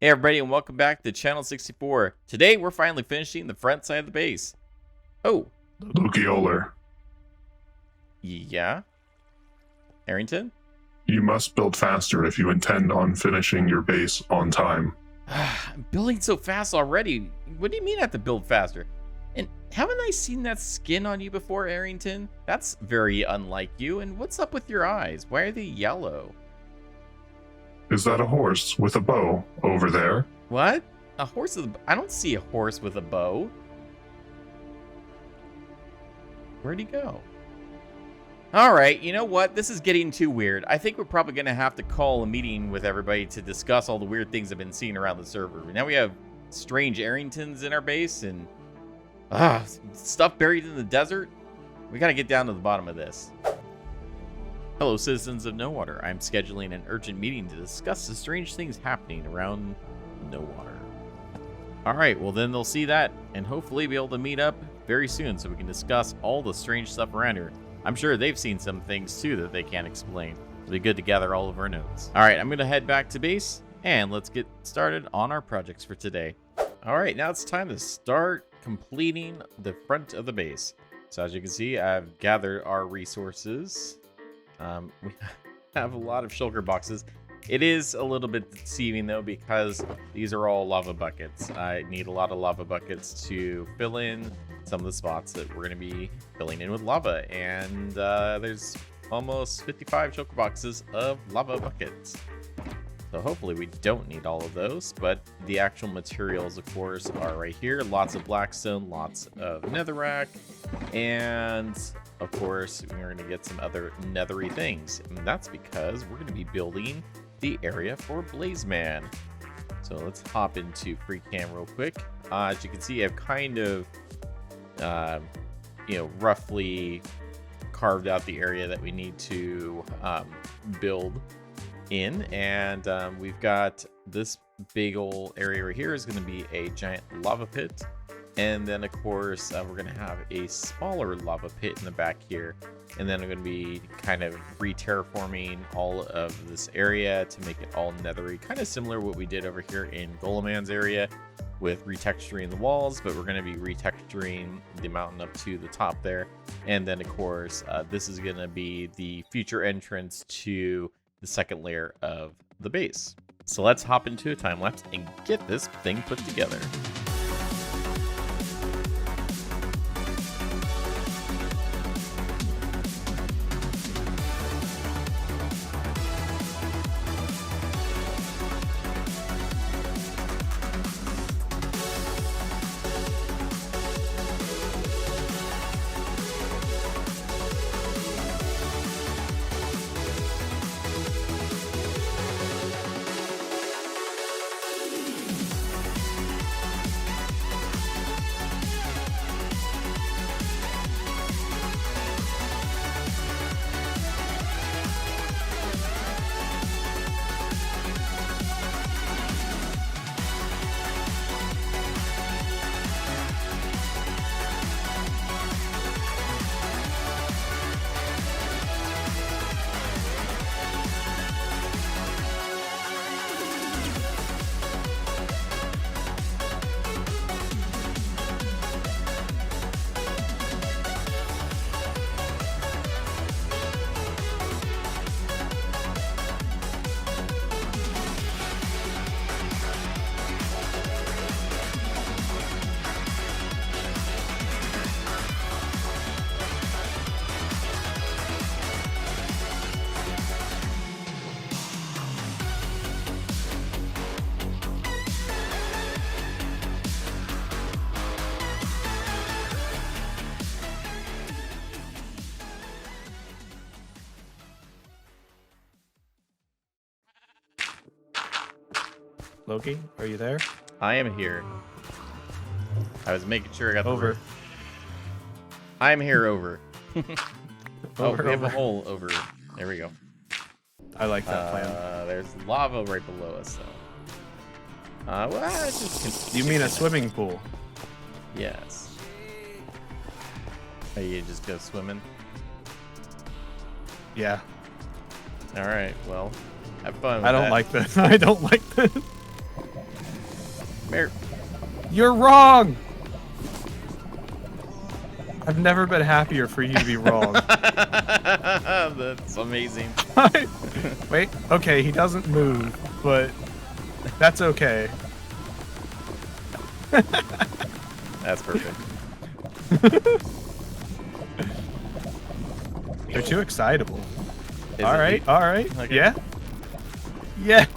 Hey everybody, and welcome back to Channel 64. Today we're finally finishing the front side of the base. Oh. LOKIOLR. Yeah? Arrington? You must build faster if you intend on finishing your base on time. I'm building so fast already. What do you mean I have to build faster? And haven't I seen that skin on you before, Arrington? That's very unlike you. And what's up with your eyes? Why are they yellow? Is that a horse with a bow over there? What? A horse with a... I don't see a horse with a bow. Where'd he go? All right, you know what? This is getting too weird. I think we're probably going to have to call a meeting with everybody to discuss all the weird things I've been seeing around the server. Now we have strange Arringtons in our base and stuff buried in the desert. We got to get down to the bottom of this. Hello, citizens of Nowater. I'm scheduling an urgent meeting to discuss the strange things happening around Nowater. All right, well then they'll see that and hopefully be able to meet up very soon so we can discuss all the strange stuff around here. I'm sure they've seen some things too that they can't explain. It'll be good to gather all of our notes. All right, I'm gonna head back to base and let's get started on our projects for today. All right, now it's time to start completing the front of the base. So as you can see, I've gathered our resources. We have a lot of shulker boxes. It is a little bit deceiving though because these are all lava buckets. I need a lot of lava buckets to fill in some of the spots that we're going to be filling in with lava. And there's almost 55 shulker boxes of lava buckets. So hopefully we don't need all of those, but the actual materials, of course, are right here. Lots of blackstone, lots of netherrack, and of course, we're going to get some other nethery things. And that's because we're going to be building the area for Blazeman. So let's hop into free cam real quick. As you can see, I've kind of, roughly carved out the area that we need to build in. And we've got this big old area right here is going to be a giant lava pit. And then, of course, we're going to have a smaller lava pit in the back here. And then I'm going to be kind of re-terraforming all of this area to make it all nethery. Kind of similar to what we did over here in Goleman's area with retexturing the walls. But we're going to be retexturing the mountain up to the top there. And then, of course, this is going to be the future entrance to the second layer of the base. So let's hop into a time-lapse and get this thing put together. Loki, are you there? I am here. I was making sure I got Over. the I'm here over. Over, we have a over. hole over. There we go. I like that plan. There's lava right below us, so. Well, it's just. You mean a swimming pool? Yes. Are you just go swimming? Yeah. All right. Well, have fun. With I don't that. like this. I don't like this. here. You're wrong. I've never been happier for you to be wrong. That's amazing. Wait, okay, he doesn't move, but that's okay. That's perfect. They're too excitable. Is All it right, me? all right. Okay. Yeah. Yes.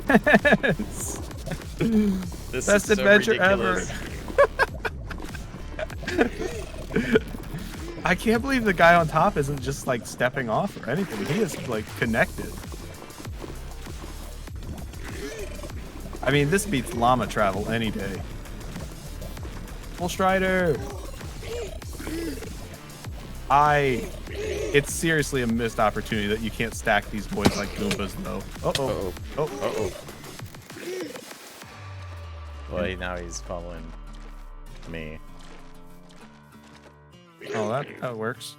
This Best is so adventure ridiculous. ever. I can't believe the guy on top isn't just like stepping off or anything. He is like connected. I mean, this beats llama travel any day. Full Strider. It's seriously a missed opportunity that you can't stack these boys like Goombas though. Uh-oh. Uh-oh. Well, now he's following me. Oh, that works.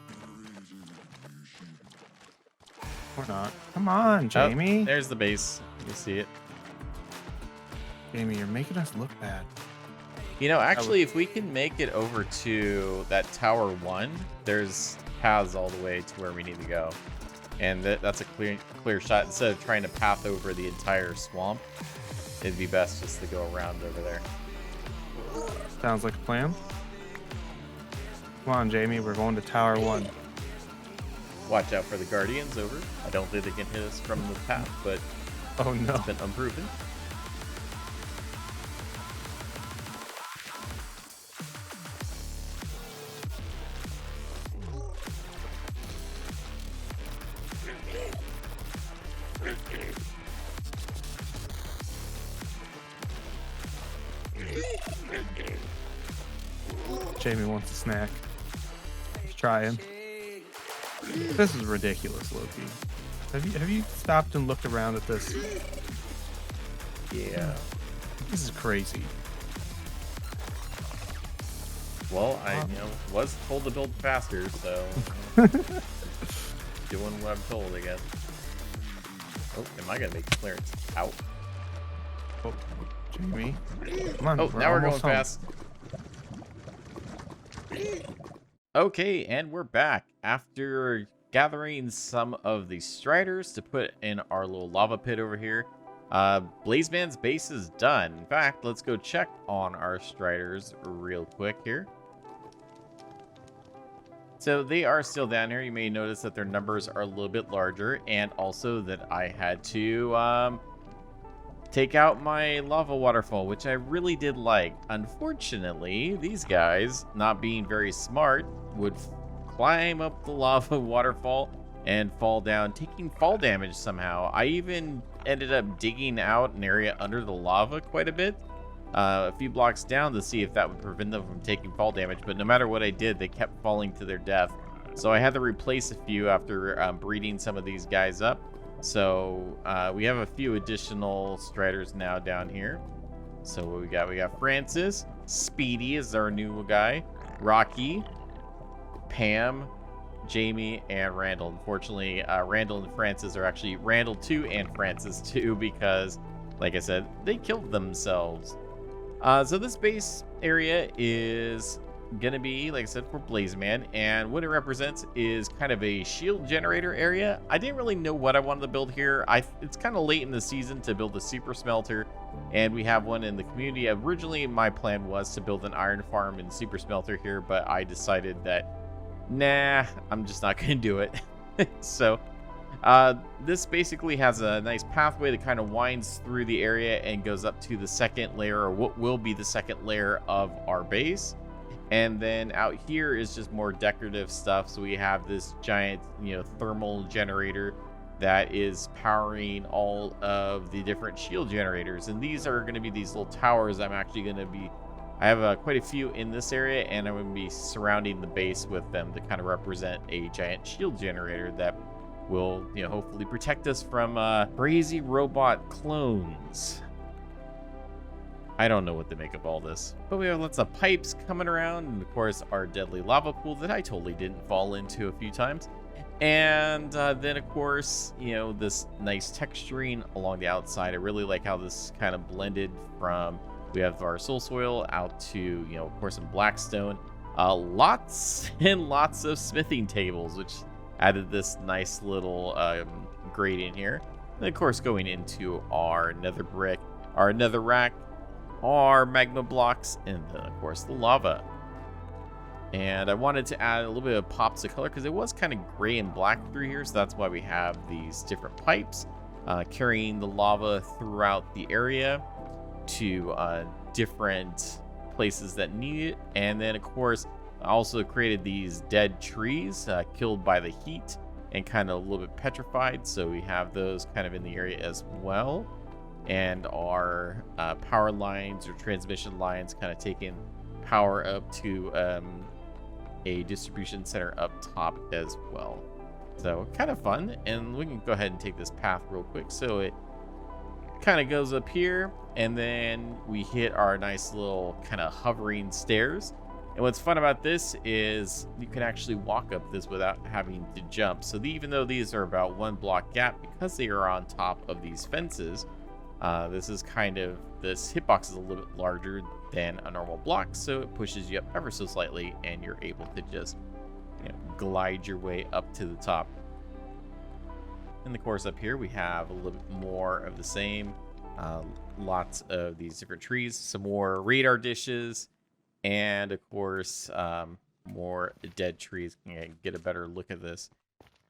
Or not. Come on, Jamie. Oh, there's the base. You see it. Jamie, you're making us look bad. You know, actually, if we can make it over to that Tower 1, there's paths all the way to where we need to go. And that's a clear shot. Instead of trying to path over the entire swamp, it'd be best just to go around over there. Sounds like a plan. Come on, Jamie, we're going to Tower 1. Watch out for the Guardians over. I don't think they can hit us from the path, but Oh no. it's been unproven. Jamie wants a snack. Let's try him. This is ridiculous, Loki. Have you stopped and looked around at this? Yeah. This is crazy. Well, I was told to build faster, so doing what I'm told, I guess. Oh, am I gonna make clearance? Out. Oh, Jamie. Come on. Oh, now we're going almost home. fast. Okay, and we're back after gathering some of the striders to put in our little lava pit over here. Blazeman's base is done. In fact, let's go check on our striders real quick here. So they are still down here. You may notice that their numbers are a little bit larger, and also that I had to take out my lava waterfall, which I really did like. Unfortunately, these guys, not being very smart, would climb up the lava waterfall and fall down, taking fall damage somehow. I even ended up digging out an area under the lava quite a bit, a few blocks down, to see if that would prevent them from taking fall damage, but no matter what I did, they kept falling to their death. So I had to replace a few after breeding some of these guys up. So we have a few additional striders now down here. So what we got Francis, Speedy is our new guy, Rocky, Pam, Jamie, and Randall. Unfortunately, Randall and Francis are actually Randall 2 and Francis 2 because, like I said, they killed themselves. So this base area is gonna be, like I said, for Blazeman, and what it represents is kind of a shield generator area. I didn't really know what I wanted to build here. It's kind of late in the season to build a super smelter, and we have one in the community. Originally, my plan was to build an iron farm and super smelter here, but I decided that, nah, I'm just not gonna do it. So this basically has a nice pathway that kind of winds through the area and goes up to the second layer, or what will be the second layer of our base. And then out here is just more decorative stuff. So we have this giant, thermal generator that is powering all of the different shield generators. And these are going to be these little towers. I have quite a few in this area, and I'm going to be surrounding the base with them to kind of represent a giant shield generator that will, hopefully protect us from crazy robot clones. I don't know what to make of all this, but we have lots of pipes coming around, and of course our deadly lava pool that I totally didn't fall into a few times. And then of course, this nice texturing along the outside. I really like how this kind of blended from We have our soul soil out to, you know, of course, some blackstone. Lots and lots of smithing tables, which added this nice little gradient here. And of course, going into our nether brick, our nether rack, our magma blocks, and then of course the lava. And I wanted to add a little bit of pops of color because it was kind of gray and black through here, so that's why we have these different pipes carrying the lava throughout the area to different places that need it. And then of course I also created these dead trees killed by the heat and kind of a little bit petrified, so we have those kind of in the area as well. And our power lines or transmission lines kind of taking power up to a distribution center up top as well. So kind of fun. And we can go ahead and take this path real quick. So it kind of goes up here, and then we hit our nice little kind of hovering stairs. And what's fun about this is you can actually walk up this without having to jump. So even though these are about 1 block gap, because they are on top of these fences, this is kind of, this hitbox is a little bit larger than a normal block, so it pushes you up ever so slightly, and you're able to just, you know, glide your way up to the top. In the course up here, we have a little bit more of the same. Lots of these different trees, some more radar dishes, and of course, more dead trees. You can get a better look at this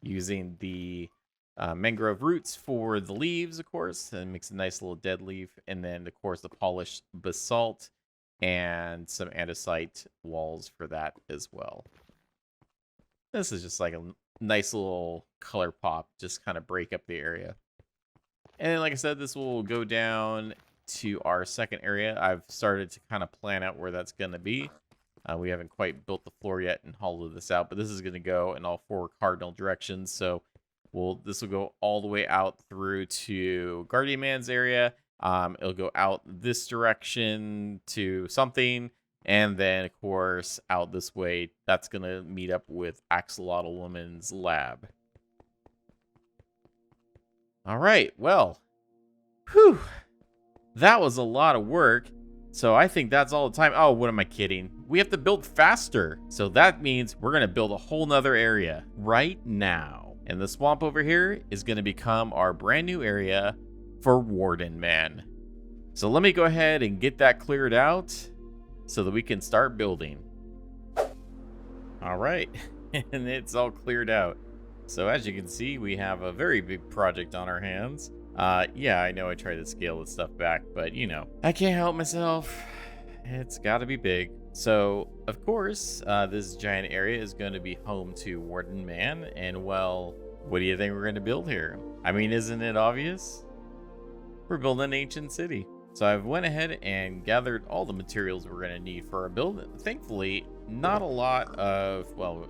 using the mangrove roots for the leaves, of course, and makes a nice little dead leaf. And then, of course, the polished basalt and some andesite walls for that as well. This is just like a nice little color pop, just kind of break up the area. And then, like I said, this will go down to our second area. I've started to kind of plan out where that's going to be. We haven't quite built the floor yet and hollowed this out, but this is going to go in all 4 cardinal directions. So this will go all the way out through to Guardian Man's area. It'll go out this direction to something, and then of course out this way. That's gonna meet up with Axolotl Woman's lab. All right, well, whew, that was a lot of work. So I think that's all the time. Oh, what am I kidding? We have to build faster. So that means we're gonna build a whole nother area right now. And the swamp over here is going to become our brand new area for Warden Man. So let me go ahead and get that cleared out so that we can start building. All right, and it's all cleared out. So as you can see, we have a very big project on our hands. Yeah, I know I tried to scale this stuff back, but you know, I can't help myself. It's got to be big. So, of course, this giant area is going to be home to Warden Man, and well, what do you think we're going to build here? I mean, isn't it obvious? We're building an ancient city. So I've went ahead and gathered all the materials we're going to need for our build. Thankfully, not a lot of, well,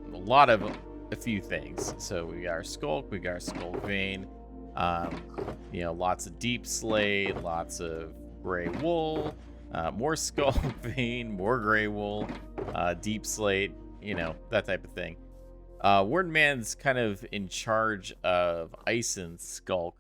a few things. So we got our Sculk, we got our Sculk vein, you know, lots of deep slate, lots of gray wool, more Sculk vein, more gray wool, deep slate, you know, that type of thing. Warden Man's kind of in charge of ice and Sculk.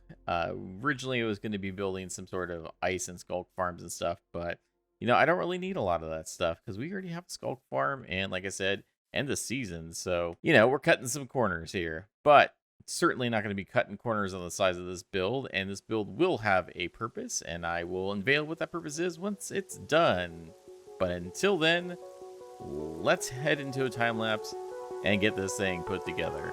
Originally, it was going to be building some sort of ice and Sculk farms and stuff, but, you know, I don't really need a lot of that stuff because we already have a Sculk farm, and like I said, end of season, so, you know, we're cutting some corners here, but certainly not going to be cutting corners on the size of this build, and this build will have a purpose, and I will unveil what that purpose is once it's done. But until then, let's head into a time lapse and get this thing put together.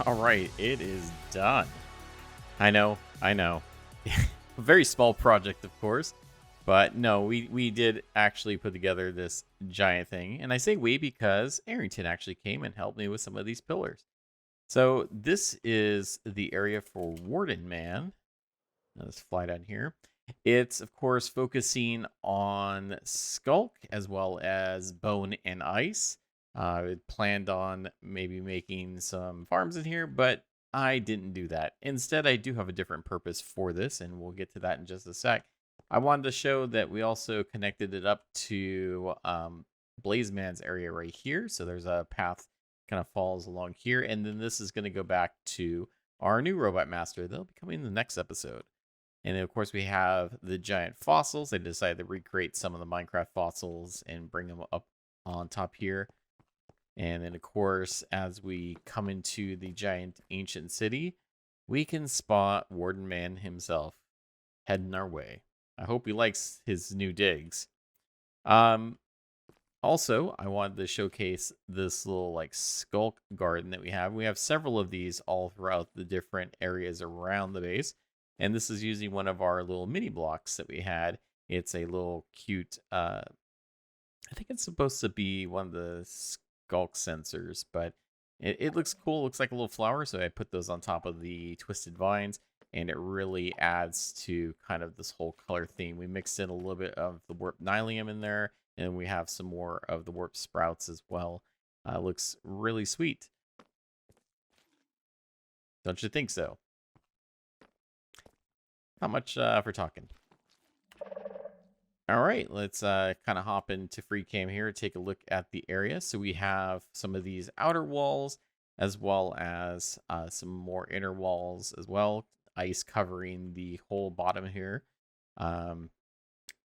All right, it is done. I know, I know. A very small project, of course. But no, we did actually put together this giant thing. And I say we because Arrington actually came and helped me with some of these pillars. So this is the area for Warden Man. Let's fly down here. It's, of course, focusing on Sculk as well as Bone and Ice. I planned on maybe making some farms in here, but I didn't do that. Instead, I do have a different purpose for this, and we'll get to that in just a sec. I wanted to show that we also connected it up to Blazeman's area right here. So there's a path kind of falls along here, and then this is going to go back to our new Robot Master. They'll be coming in the next episode. And then, of course, we have the giant fossils. They decided to recreate some of the Minecraft fossils and bring them up on top here. And then, of course, as we come into the giant ancient city, we can spot Warden Man himself heading our way. I hope he likes his new digs. Also, I wanted to showcase this little like Sculk garden that we have. We have several of these all throughout the different areas around the base. And this is using one of our little mini blocks that we had. It's a little cute, I think it's supposed to be one of the Sculk sensors, but it looks cool. It looks like a little flower, so I put those on top of the twisted vines, and it really adds to kind of this whole color theme. We mixed in a little bit of the warp nylium in there, and we have some more of the warp sprouts as well. Looks really sweet. Don't you think so? How much for talking? All right, let's kind of hop into free cam here, take a look at the area. So we have some of these outer walls as well as some more inner walls as well. Ice covering the whole bottom here.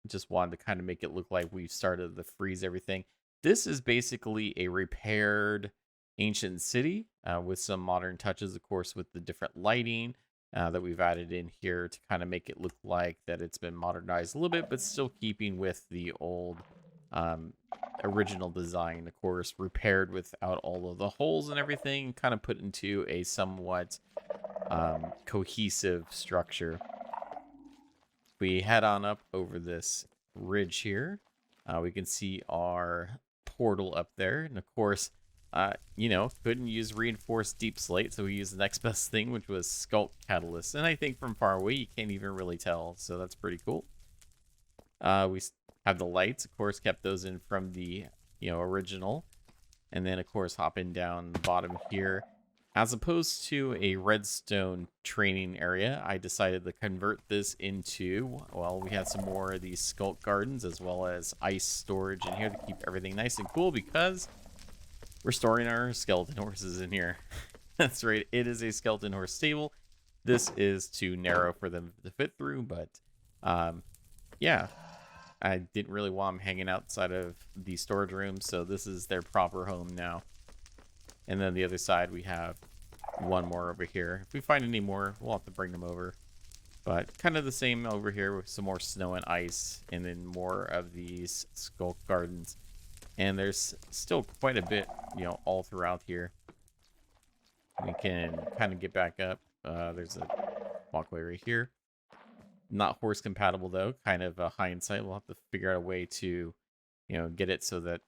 Just wanted to kind of make it look like we've started to freeze everything. This is basically a repaired ancient city with some modern touches, of course, with the different lighting. That we've added in here to kind of make it look like that it's been modernized a little bit, but still keeping with the old original design, of course, repaired without all of the holes and everything, kind of put into a somewhat cohesive structure. We head on up over this ridge here. We can see our portal up there, and of course, you know, couldn't use reinforced deep slate, so we used the next best thing, which was Sculk catalyst. And I think from far away, you can't even really tell, so that's pretty cool. We have the lights, of course, kept those in from the, you know, original. And then, of course, hopping down the bottom here. As opposed to a redstone training area, I decided to convert this into, well, we had some more of these Sculk gardens as well as ice storage in here to keep everything nice and cool because we're storing our skeleton horses in here. That's right, it is a skeleton horse stable. This is too narrow for them to fit through, but yeah, I didn't really want them hanging outside of the storage room, so this is their proper home now. And then the other side, we have one more over here. If we find any more, we'll have to bring them over. But kind of the same over here with some more snow and ice, and then more of these Sculk gardens. And there's still quite a bit, you know, all throughout here. We can kind of get back up. There's a walkway right here. Not horse compatible, though. Kind of a hindsight. We'll have to figure out a way to, you know, get it so that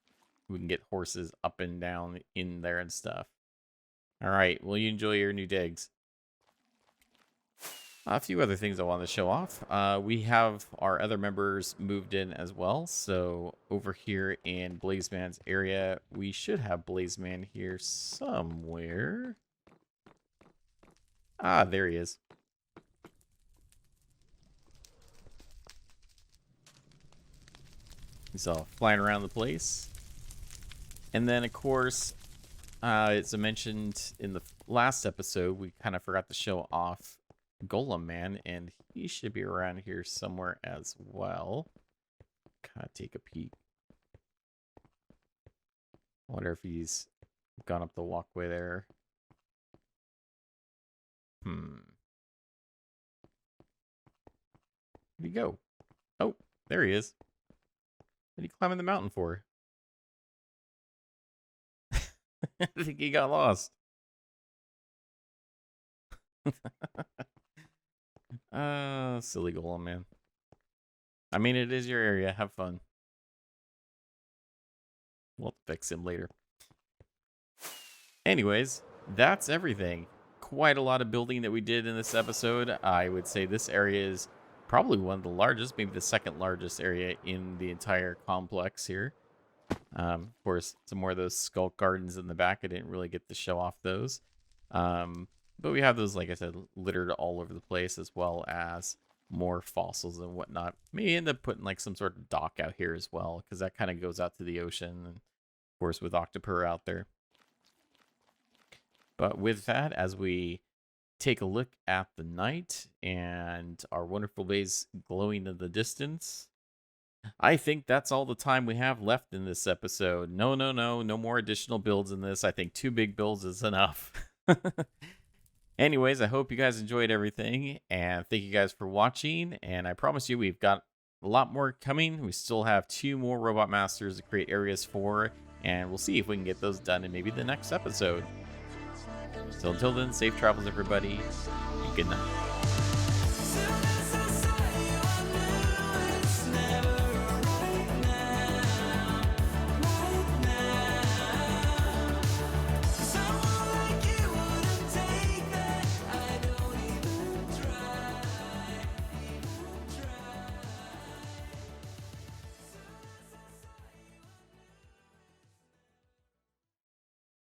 we can get horses up and down in there and stuff. All right. Well, you enjoy your new digs. A few other things I want to show off. We have our other members moved in as well. So over here in Blazeman's area, we should have Blazeman here somewhere. Ah, there he is. He's all flying around the place. And then, of course, as I mentioned in the last episode, we kind of forgot to show off Golem Man, and he should be around here somewhere as well. Kind of take a peek. I wonder if he's gone up the walkway there. Where'd he go? Oh, there he is. What are you climbing the mountain for? I think he got lost. Silly golem, man. I mean, it is your area. Have fun. We'll fix him later. Anyways, that's everything. Quite a lot of building that we did in this episode. I would say this area is probably one of the largest, maybe the second largest area in the entire complex here. Of course, some more of those Sculk gardens in the back. I didn't really get to show off those. But we have those, like I said, littered all over the place, as well as more fossils and whatnot. May end up putting like some sort of dock out here as well, because that kind of goes out to the ocean, and of course with Octopur out there. But with that, as we take a look at the night and our wonderful base glowing in the distance, I think that's all the time we have left in this episode. No more additional builds in this. I think 2 big builds is enough. Anyways, I hope you guys enjoyed everything, and thank you guys for watching, and I promise you we've got a lot more coming. We still have 2 more Robot Masters to create areas for, and we'll see if we can get those done in maybe the next episode. So until then, safe travels everybody, and good night.